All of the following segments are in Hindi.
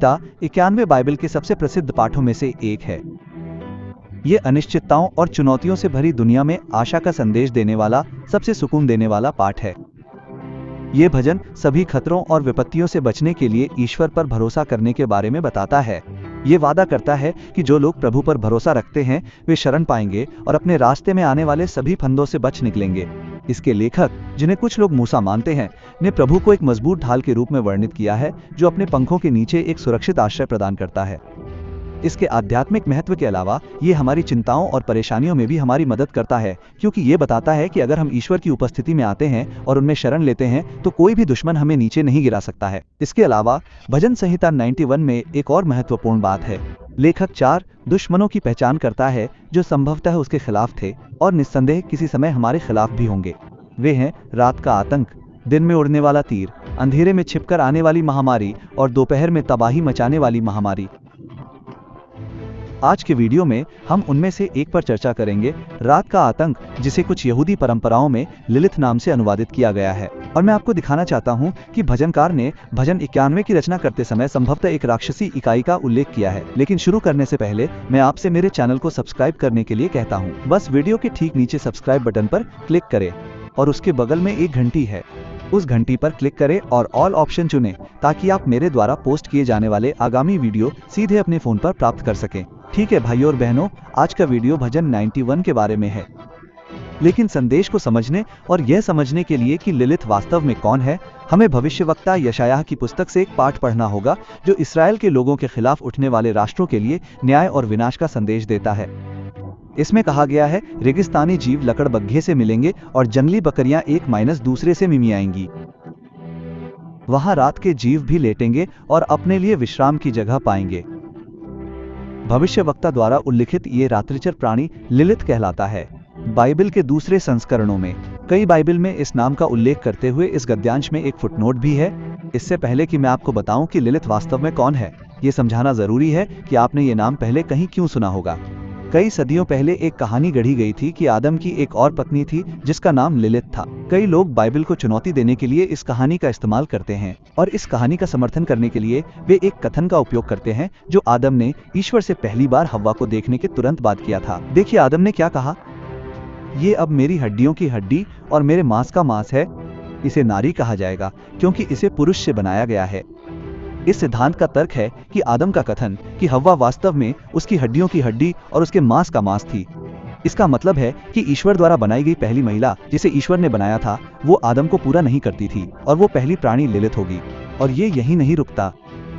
91 बाइबल के सबसे प्रसिद्ध पाठों में से एक है। ये अनिश्चितताओं और चुनौतियों से भरी दुनिया में आशा का संदेश देने वाला सबसे सुकून देने वाला पाठ है। ये भजन सभी खतरों और विपत्तियों से बचने के लिए ईश्वर पर भरोसा करने के बारे में बताता है। ये वादा करता है कि जो लोग प्रभु पर भरोसा रखते हैं वे शरण पाएंगे और अपने रास्ते में आने वाले सभी फंदों से बच निकलेंगे। इसके लेखक, जिन्हें कुछ लोग मूसा मानते हैं, ने प्रभु को एक मजबूत ढाल के रूप में वर्णित किया है जो अपने पंखों के नीचे एक सुरक्षित आश्रय प्रदान करता है। इसके आध्यात्मिक महत्व के अलावा ये हमारी चिंताओं और परेशानियों में भी हमारी मदद करता है, क्योंकि ये बताता है कि अगर हम ईश्वर की उपस्थिति में आते हैं और उनमें शरण लेते हैं तो कोई भी दुश्मन हमें नीचे नहीं गिरा सकता है। इसके अलावा भजन संहिता 91 में एक और महत्वपूर्ण बात है। लेखक 4 दुश्मनों की पहचान करता है जो संभवतः उसके खिलाफ थे और निस्संदेह किसी समय हमारे खिलाफ भी होंगे। वे हैं रात का आतंक, दिन में उड़ने वाला तीर, अंधेरे में छिपकर आने वाली महामारी और दोपहर में तबाही मचाने वाली महामारी। आज के वीडियो में हम उनमें से एक पर चर्चा करेंगे, रात का आतंक, जिसे कुछ यहूदी परंपराओं में लिलिथ नाम से अनुवादित किया गया है। और मैं आपको दिखाना चाहता हूं कि भजनकार ने भजन 91 की रचना करते समय संभवतः एक राक्षसी इकाई का उल्लेख किया है। लेकिन शुरू करने से पहले मैं आपसे मेरे चैनल को सब्सक्राइब करने के लिए कहता हूं। बस वीडियो के ठीक नीचे सब्सक्राइब बटन पर क्लिक करें और उसके बगल में एक घंटी है, उस घंटी पर क्लिक करें और ऑल ऑप्शन चुनें ताकि आप मेरे द्वारा पोस्ट किए जाने वाले आगामी वीडियो सीधे अपने फोन पर प्राप्त कर सकें। ठीक है भाइयों और बहनों, आज का वीडियो भजन 91 के बारे में है। लेकिन संदेश को समझने और यह समझने के लिए कि लिलिथ वास्तव में कौन है, हमें भविष्यवक्ता यशायाह की पुस्तक से एक पाठ पढ़ना होगा जो इसराइल के लोगों के खिलाफ उठने वाले राष्ट्रों के लिए न्याय और विनाश का संदेश देता है। इसमें कहा गया है, रेगिस्तानी जीव लकड़बग्घे से मिलेंगे और जंगली बकरियां एक माइनस दूसरे से मिमियाएंगी। वहां रात के जीव भी लेटेंगे और अपने लिए विश्राम की जगह पाएंगे। भविष्यवक्ता द्वारा उल्लिखित ये रात्रिचर प्राणी लिलिथ कहलाता है। बाइबल के दूसरे संस्करणों में कई बाइबल में इस नाम का उल्लेख करते हुए इस गद्यांश में एक फुटनोट भी है। इससे पहले कि मैं आपको बताऊं कि लिलिथ वास्तव में कौन है, ये समझाना जरूरी है कि आपने ये नाम पहले कहीं क्यों सुना होगा। कई सदियों पहले एक कहानी गढ़ी गई थी कि आदम की एक और पत्नी थी जिसका नाम लिलिथ था। कई लोग बाइबल को चुनौती देने के लिए इस कहानी का इस्तेमाल करते हैं और इस कहानी का समर्थन करने के लिए वे एक कथन का उपयोग करते हैं जो आदम ने ईश्वर से पहली बार हव्वा को देखने के तुरंत बाद किया था। देखिए आदम ने क्या कहा, ये अब मेरी हड्डियों की हड्डी और मेरे मांस का मांस है। इसे नारी कहा जाएगा क्योंकि इसे पुरुष से बनाया गया है। इस सिद्धांत का तर्क है कि आदम का कथन कि हव्वा वास्तव में उसकी हड्डियों की हड्डी और उसके मांस का मांस थी। इसका मतलब है कि ईश्वर द्वारा बनाई गई पहली महिला जिसे ईश्वर ने बनाया था वो आदम को पूरा नहीं करती थी और वो पहली प्राणी लिलिथ होगी। और ये यही नहीं रुकता।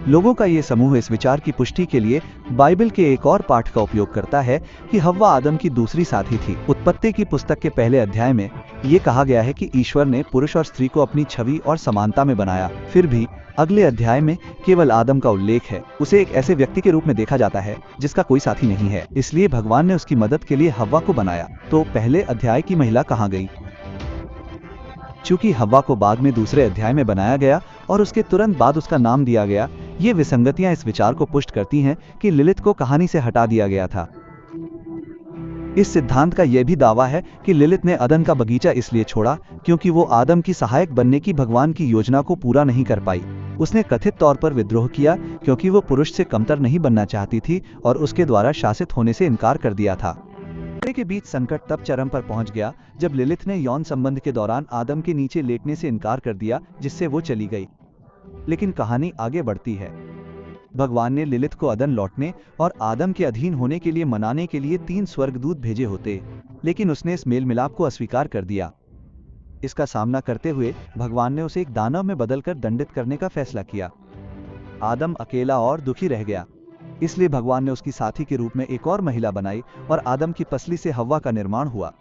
लोगों का ये समूह इस विचार की पुष्टि के लिए बाइबल के एक और पाठ का उपयोग करता है कि हव्वा आदम की दूसरी साथी थी। उत्पत्ति की पुस्तक के पहले अध्याय में ये कहा गया है कि ईश्वर ने पुरुष और स्त्री को अपनी छवि और समानता में बनाया। फिर भी अगले अध्याय में केवल आदम का उल्लेख है। उसे एक ऐसे व्यक्ति के रूप में देखा जाता है जिसका कोई साथी नहीं है, इसलिए भगवान ने उसकी मदद के लिए हव्वा को बनाया। तो पहले अध्याय की महिला कहाँ गई? चूंकि हव्वा को बाद में दूसरे अध्याय में बनाया गया और उसके तुरंत बाद उसका नाम दिया गया, ये विसंगतियां इस विचार को पुष्ट करती हैं कि लिलिथ को कहानी से हटा दिया गया था। इस सिद्धांत का यह भी दावा है कि लिलिथ ने अदन का बगीचा इसलिए छोड़ा क्योंकि वो आदम की सहायक बनने की भगवान की योजना को पूरा नहीं कर पाई। उसने कथित तौर पर विद्रोह किया क्योंकि वो पुरुष से कमतर नहीं बनना चाहती थी और उसके द्वारा शासित होने से इनकार कर दिया था। के बीच संकट तब चरम पर पहुंच गया जब लिलिथ ने यौन संबंध के दौरान आदम के नीचे लेटने से इनकार कर दिया, जिससे वो चली गई। लेकिन कहानी आगे बढ़ती है। भगवान ने लिलिथ को अदन लौटने और आदम के अधीन होने के लिए मनाने के लिए 3 स्वर्गदूत भेजे होते, लेकिन उसने इस मेल मिलाप को अस्वीकार कर दिया। इसका सामना करते हुए भगवान ने उसे एक दानव में बदलकर दंडित करने का फैसला किया। आदम अकेला और दुखी रह गया, इसलिए भगवान ने उसकी साथी के रूप में एक और महिला बनाई और आदम की पसली से हव्वा का निर्माण हुआ।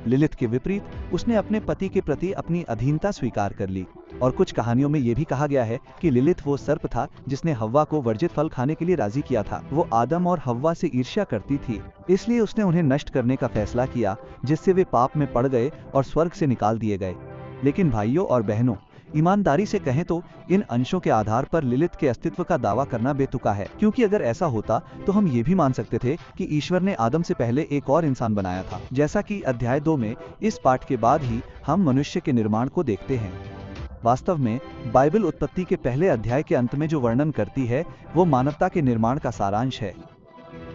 लिलिथ के विपरीत उसने अपने पति के प्रति अपनी अधीनता स्वीकार कर ली। और कुछ कहानियों में यह भी कहा गया है कि लिलिथ वो सर्प था जिसने हव्वा को वर्जित फल खाने के लिए राजी किया था। वो आदम और हव्वा से ईर्ष्या करती थी, इसलिए उसने उन्हें नष्ट करने का फैसला किया, जिससे वे पाप में पड़ गए और स्वर्ग से निकाल दिए गए। लेकिन भाइयों और बहनों, ईमानदारी से कहें तो इन अंशों के आधार पर लिलिथ के अस्तित्व का दावा करना बेतुका है, क्योंकि अगर ऐसा होता तो हम ये भी मान सकते थे कि ईश्वर ने आदम से पहले एक और इंसान बनाया था, जैसा कि अध्याय 2 में इस पाठ के बाद ही हम मनुष्य के निर्माण को देखते हैं। वास्तव में बाइबल उत्पत्ति के पहले अध्याय के अंत में जो वर्णन करती है वो मानवता के निर्माण का सारांश है।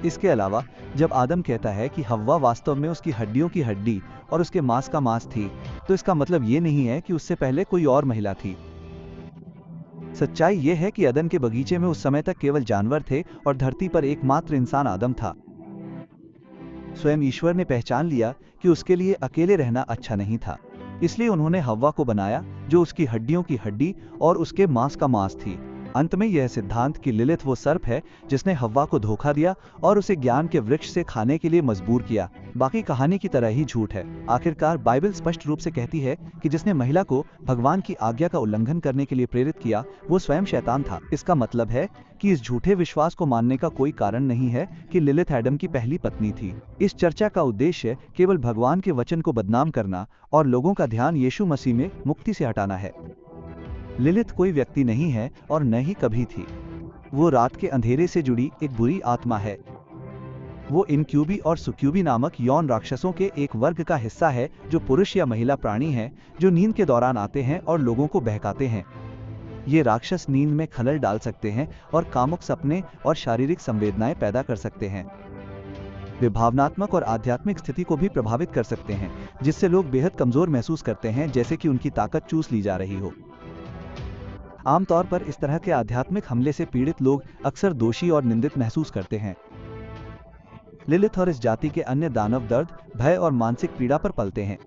इसके अलावा जब आदम कहता है कि हव्वा वास्तव में उसकी हड्डियों की हड्डी और उसके मांस का मांस थी, तो इसका मतलब ये नहीं है कि उससे पहले कोई और महिला थी। सच्चाई ये है कि अदन के बगीचे में उस समय तक केवल जानवर थे और धरती पर एकमात्र इंसान आदम था। स्वयं ईश्वर ने पहचान लिया कि उसके लिए अकेले रहना अच्छा नहीं था, इसलिए उन्होंने हव्वा को बनाया जो उसकी हड्डियों की हड्डी और उसके मांस का मांस थी। अंत में यह सिद्धांत कि लिलिथ वो सर्प है जिसने हव्वा को धोखा दिया और उसे ज्ञान के वृक्ष से खाने के लिए मजबूर किया, बाकी कहानी की तरह ही झूठ है। आखिरकार बाइबल स्पष्ट रूप से कहती है कि जिसने महिला को भगवान की आज्ञा का उल्लंघन करने के लिए प्रेरित किया वो स्वयं शैतान था। इसका मतलब है कि इस झूठे विश्वास को मानने का कोई कारण नहीं है कि लिलिथ एडम की पहली पत्नी थी। इस चर्चा का उद्देश्य केवल भगवान के वचन को बदनाम करना और लोगों का ध्यान यीशु मसीह में मुक्ति से हटाना है। लिलिथ कोई व्यक्ति नहीं है और न ही कभी थी। वो रात के अंधेरे से जुड़ी एक बुरी आत्मा है। वो इनक्यूबी और सुक्यूबी नामक यौन राक्षसों के एक वर्ग का हिस्सा है जो पुरुष या महिला प्राणी हैं जो नींद के दौरान आते हैं और लोगों को बहकाते हैं। ये राक्षस नींद में खलल डाल सकते हैं और कामुक सपने और शारीरिक संवेदनाएं पैदा कर सकते हैं। वे भावनात्मक और आध्यात्मिक स्थिति को भी प्रभावित कर सकते हैं, जिससे लोग बेहद कमजोर महसूस करते हैं, जैसे कि उनकी ताकत चूस ली जा रही हो। आमतौर पर इस तरह के आध्यात्मिक हमले से पीड़ित लोग अक्सर दोषी और निंदित महसूस करते हैं। लिलिथ और इस जाति के अन्य दानव दर्द, भय और मानसिक पीड़ा पर पलते हैं।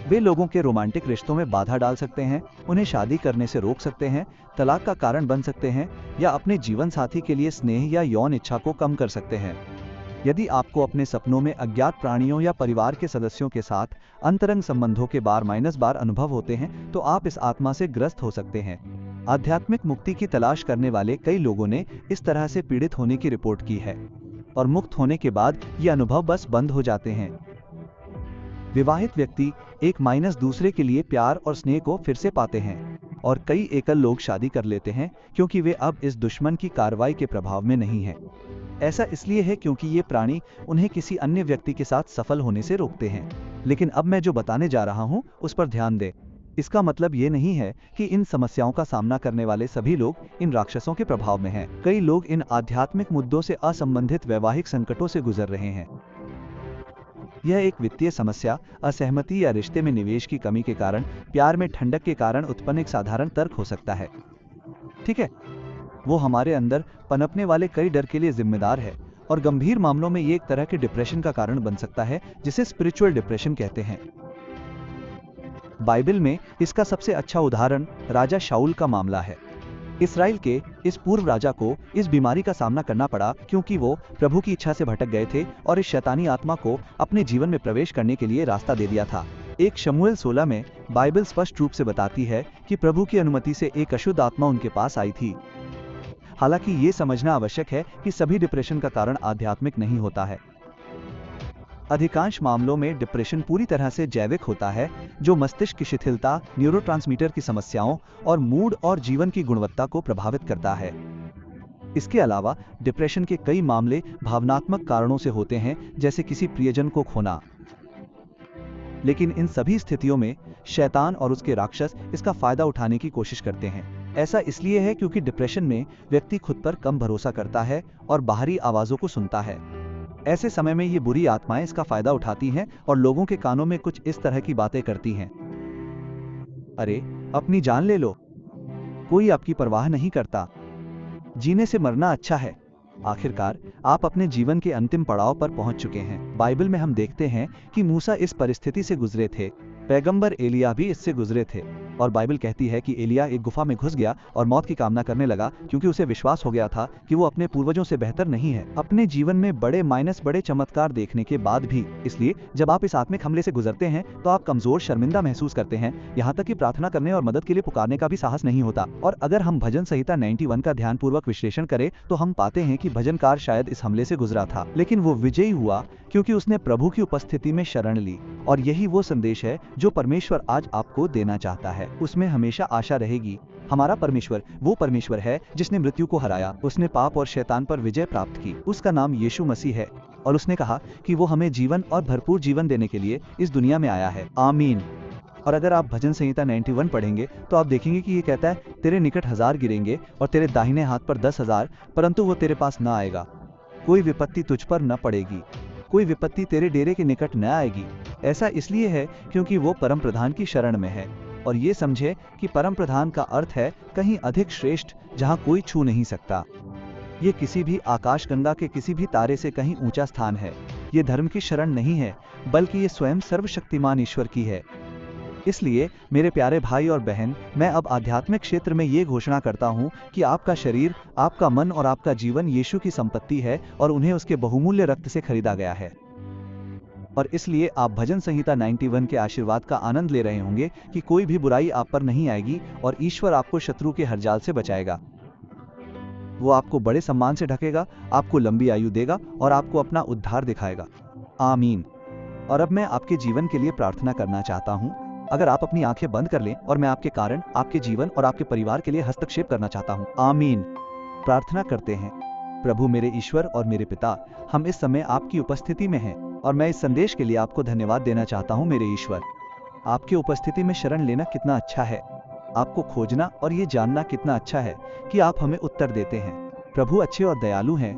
वे लोगों के रोमांटिक रिश्तों में बाधा डाल सकते हैं, उन्हें शादी करने से रोक सकते हैं, तलाक का कारण बन सकते हैं या अपने जीवन साथी के लिए स्नेह या यौन इच्छा को कम कर सकते हैं। यदि आपको अपने सपनों में अज्ञात प्राणियों या परिवार के सदस्यों के साथ अंतरंग संबंधों के बार अनुभव होते हैं, तो आप इस आत्मा से ग्रस्त हो सकते हैं। आध्यात्मिक मुक्ति की तलाश करने वाले कई लोगों ने इस तरह से पीड़ित होने की रिपोर्ट की है और मुक्त होने के बाद ये अनुभव बस बंद हो जाते हैं। विवाहित व्यक्ति एक दूसरे के लिए प्यार और स्नेह को फिर से पाते हैं और कई एकल लोग शादी कर लेते हैं क्योंकि वे अब इस दुश्मन की कार्रवाई के प्रभाव में नहीं हैं। ऐसा इसलिए है क्योंकि ये प्राणी उन्हें किसी अन्य व्यक्ति के साथ सफल होने से रोकते हैं। लेकिन अब मैं जो बताने जा रहा हूँ उस पर ध्यान दें। इसका मतलब ये नहीं है कि इन समस्याओं का सामना करने वाले सभी लोग इन राक्षसों के प्रभाव में हैं। कई लोग इन आध्यात्मिक मुद्दों से असंबंधित वैवाहिक संकटों से गुजर रहे हैं। यह एक वित्तीय समस्या, असहमति या रिश्ते में निवेश की कमी के कारण, प्यार में ठंडक के कारण उत्पन्न एक साधारण तर्क हो सकता है। ठीक है, वो हमारे अंदर पनपने वाले कई डर के लिए जिम्मेदार है और गंभीर मामलों में ये एक तरह के डिप्रेशन का कारण बन सकता है जिसे स्पिरिचुअल डिप्रेशन कहते हैं। बाइबल में इसका सबसे अच्छा उदाहरण राजा शाऊल का मामला है। इस्राएल के इस पूर्व राजा को इस बीमारी का सामना करना पड़ा क्योंकि वो प्रभु की इच्छा से भटक गए थे और इस शैतानी आत्मा को अपने जीवन में प्रवेश करने के लिए रास्ता दे दिया था। 1 शमूएल 16 में बाइबल स्पष्ट रूप से बताती है कि प्रभु की अनुमति से एक अशुद्ध आत्मा उनके पास आई थी। हालांकि ये समझना आवश्यक है कि सभी डिप्रेशन का कारण आध्यात्मिक नहीं होता है। अधिकांश मामलों में डिप्रेशन पूरी तरह से जैविक होता है, जो मस्तिष्क की शिथिलता, न्यूरोट्रांसमीटर की समस्याओं और मूड और जीवन की गुणवत्ता को प्रभावित करता है। इसके अलावा डिप्रेशन के कई मामले भावनात्मक कारणों से होते हैं, जैसे किसी प्रियजन को खोना। लेकिन इन सभी स्थितियों में शैतान और उसके राक्षस इसका फायदा उठाने की कोशिश करते हैं। ऐसा इसलिए है क्योंकि डिप्रेशन में व्यक्ति खुद पर कम भरोसा करता है और बाहरी आवाजों को सुनता है। ऐसे समय में ये बुरी आत्माएं इसका फायदा उठाती हैं और लोगों के कानों में कुछ इस तरह की बातें करती हैं। अरे, अपनी जान ले लो, कोई आपकी परवाह नहीं करता, जीने से मरना अच्छा है। आखिरकार आप अपने जीवन के अंतिम पड़ाव पर पहुंच चुके हैं। बाइबल में हम देखते हैं कि मूसा इस परिस्थिति से गुजरे थे, पैगंबर एलिया भी इससे गुजरे थे और बाइबल कहती है कि एलिया एक गुफा में घुस गया और मौत की कामना करने लगा क्योंकि उसे विश्वास हो गया था कि वो अपने पूर्वजों से बेहतर नहीं है। अपने जीवन में बड़े चमत्कार देखने के बाद भी, इसलिए जब आप इस आत्मिक हमले से गुजरते हैं तो आप कमजोर, शर्मिंदा महसूस करते हैं, यहाँ तक कि प्रार्थना करने और मदद के लिए पुकारने का भी साहस नहीं होता। और अगर हम भजन संहिता 91 का ध्यानपूर्वक विश्लेषण करें तो हम पाते हैं कि भजनकार शायद इस हमले से गुजरा था, लेकिन वो विजयी हुआ क्योंकि उसने प्रभु की उपस्थिति में शरण ली। और यही वो संदेश है जो परमेश्वर आज आपको देना चाहता है। उसमें हमेशा आशा रहेगी। हमारा परमेश्वर वो परमेश्वर है जिसने मृत्यु को हराया, उसने पाप और शैतान पर विजय प्राप्त की। उसका नाम यीशु मसीह है और उसने कहा कि वो हमें जीवन और भरपूर जीवन देने के लिए इस दुनिया में आया है। आमीन। और अगर आप भजन संहिता 91 पढ़ेंगे तो आप देखेंगे कि ये कहता है, तेरे निकट 1000 गिरेंगे और तेरे दाहिने हाथ पर 10,000, परंतु वो तेरे पास न आएगा। कोई विपत्ति तुझ पर न पड़ेगी, कोई विपत्ति तेरे डेरे के निकट न आएगी। ऐसा इसलिए है क्योंकि वो परम प्रधान की शरण में है। और ये समझे कि परम प्रधान का अर्थ है कहीं अधिक श्रेष्ठ, जहां कोई छू नहीं सकता। ये किसी भी आकाशगंगा के किसी भी तारे से कहीं ऊंचा स्थान है। ये धर्म की शरण नहीं है, बल्कि ये स्वयं सर्वशक्तिमान ईश्वर की है। इसलिए मेरे प्यारे भाई और बहन, मैं अब आध्यात्मिक क्षेत्र में ये घोषणा करता हूँ कि आपका शरीर, आपका मन और आपका जीवन यीशु की संपत्ति है और उन्हें उसके बहुमूल्य रक्त से खरीदा गया है। और इसलिए आप भजन संहिता 91 के आशीर्वाद का आनंद ले रहे होंगे कि कोई भी बुराई आप पर नहीं आएगी और ईश्वर आपको शत्रु के हर जाल से बचाएगा। वो आपको बड़े सम्मान से ढकेगा, आपको लंबी आयु देगा और आपको अपना उद्धार दिखाएगा। आमीन। और अब मैं आपके जीवन के लिए प्रार्थना करना चाहता हूँ। अगर आप अपनी आंखें बंद कर लें और मैं आपके कारण, आपके जीवन और आपके परिवार के लिए हस्तक्षेप करना चाहता हूँ। आमीन। प्रार्थना करते हैं। प्रभु मेरे ईश्वर और मेरे पिता, हम इस समय आपकी उपस्थिति में हैं और मैं इस संदेश के लिए आपको धन्यवाद देना चाहता हूँ। मेरे ईश्वर, आपकी उपस्थिति में शरण लेना कितना अच्छा है। आपको खोजना और ये जानना कितना अच्छा है कि आप हमें उत्तर देते हैं। प्रभु अच्छे और दयालु हैं।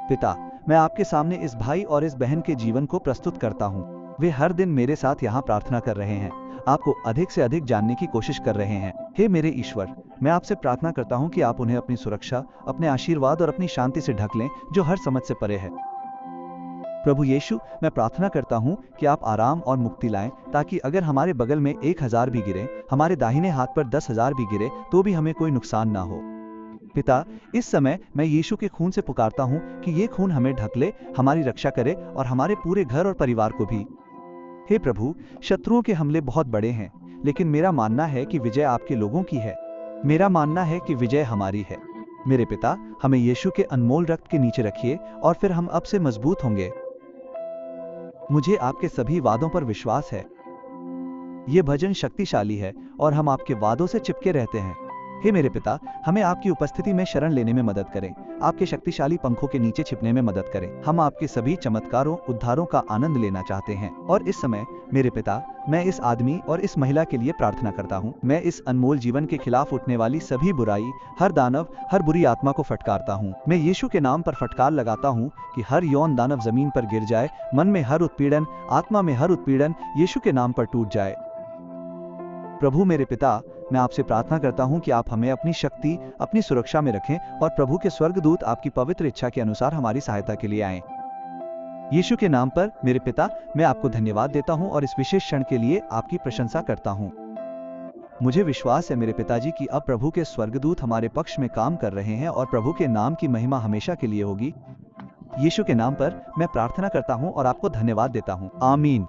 पिता, मैं आपके सामने इस भाई और इस बहन के जीवन को प्रस्तुत करता हूँ। वे हर दिन मेरे साथ यहाँ प्रार्थना कर रहे हैं, आपको अधिक से अधिक जानने की कोशिश कर रहे हैं। हे मेरे ईश्वर, मैं आपसे प्रार्थना करता हूँ कि आप उन्हें अपनी सुरक्षा, अपने आशीर्वाद और अपनी शांति से ढक लें, जो हर समझ से परे है। प्रभु यीशु, मैं प्रार्थना करता हूँ कि आप आराम और मुक्ति लाएं, ताकि अगर हमारे बगल में 1000 भी गिरे, हमारे दाहिने हाथ पर 10,000 भी गिरे, तो भी हमें कोई नुकसान ना हो। पिता, इस समय मैं यीशु के खून से पुकारता हूँ कि ये खून हमें ढक ले, हमारी रक्षा करे और हमारे पूरे घर और परिवार को भी। हे प्रभु, शत्रुओं के हमले बहुत बड़े हैं, लेकिन मेरा मानना है कि विजय आपके लोगों की है। मेरा मानना है कि विजय हमारी है। मेरे पिता, हमें यीशु के अनमोल रक्त के नीचे रखिए और फिर हम अब से मजबूत होंगे। मुझे आपके सभी वादों पर विश्वास है। ये भजन शक्तिशाली है और हम आपके वादों से चिपके रहते हैं। हे मेरे पिता, हमें आपकी उपस्थिति में शरण लेने में मदद करें, आपके शक्तिशाली पंखों के नीचे छिपने में मदद करें। हम आपके सभी चमत्कारों, उद्धारों का आनंद लेना चाहते हैं। और इस समय मेरे पिता, मैं इस आदमी और इस महिला के लिए प्रार्थना करता हूँ। मैं इस अनमोल जीवन के खिलाफ उठने वाली सभी बुराई, हर दानव, हर बुरी आत्मा को फटकारता हूँ। मैं यीशु के नाम पर फटकार लगाता हूँ कि हर यौन दानव जमीन पर गिर जाए, मन में हर उत्पीड़न, आत्मा में हर उत्पीड़न यीशु के नाम पर टूट जाए। प्रभु मेरे पिता, मैं आपसे प्रार्थना करता हूं कि आप हमें अपनी शक्ति, अपनी सुरक्षा में रखें और प्रभु के स्वर्गदूत आपकी पवित्र इच्छा के अनुसार हमारी सहायता के लिए आएं। यीशु के नाम पर मेरे पिता, मैं आपको धन्यवाद देता हूं और इस विशेष क्षण के लिए आपकी प्रशंसा करता हूं। मुझे विश्वास है मेरे पिताजी कि अब प्रभु के स्वर्गदूत हमारे पक्ष में काम कर रहे हैं और प्रभु के नाम की महिमा हमेशा के लिए होगी। यीशु के नाम पर मैं प्रार्थना करता हूं और आपको धन्यवाद देता हूं। आमीन।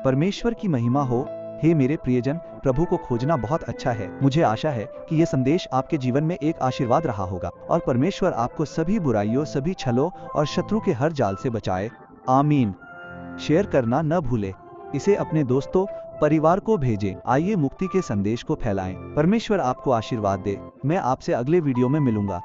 परमेश्वर की महिमा हो। हे मेरे प्रियजन, प्रभु को खोजना बहुत अच्छा है। मुझे आशा है कि यह संदेश आपके जीवन में एक आशीर्वाद रहा होगा और परमेश्वर आपको सभी बुराइयों, सभी छलों और शत्रु के हर जाल से बचाए। आमीन। शेयर करना न भूलें। इसे अपने दोस्तों, परिवार को भेजें। आइए मुक्ति के संदेश को फैलाएं। परमेश्वर आपको आशीर्वाद दे। मैं आपसे अगले वीडियो में मिलूंगा।